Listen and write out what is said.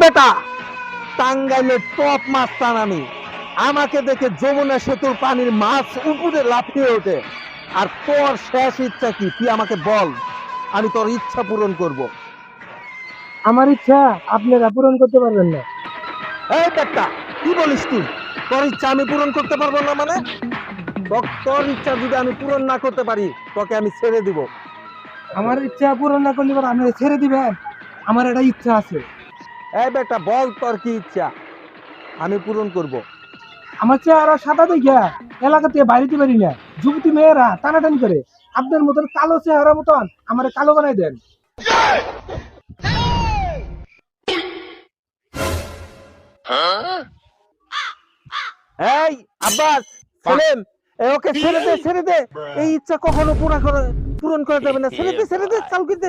বেটা, টাঙ্গাইলের টপ মাস্তান আমি। আমাকে দেখে যমুনা সেতুর পানির মাছ উপরে লাফিয়ে ওঠে। আর তোর শেষ ইচ্ছা কি, তুই আমাকে বল, আমি তোর ইচ্ছা পূরণ করব। আমার ইচ্ছা আপনারা পূরণ করতে পারবেন না। এই বেটা, কি বলিস তুই? তোর ইচ্ছা আমি পূরণ করতে পারবো না মানে? তোর ইচ্ছা যদি আমি পূরণ না করতে পারি, তোকে আমি ছেড়ে দিব। আমার ইচ্ছা পূরণ না করলে পরে আপনি ছেড়ে দিবেন? আমার একটা ইচ্ছা আছে। এই বেটা, বল তোর কি ইচ্ছা, আমি পূরণ করব। আমার চেহারা সাদা দেখা এলাকা থেকে বাইরে পারি না, যুবতী মেয়েরা টানাটানি করে। আপনার মতন কালো চেহারা মতন আমার কালো বানাই দেন। এই আব্বাস, সেলিম, ওকে ছেড়ে দে, ছেড়ে দে। এই ইচ্ছা কখনো পূরণ করা যাবে না। ছেড়ে দে, ছেড়ে দে, চাল করে দে।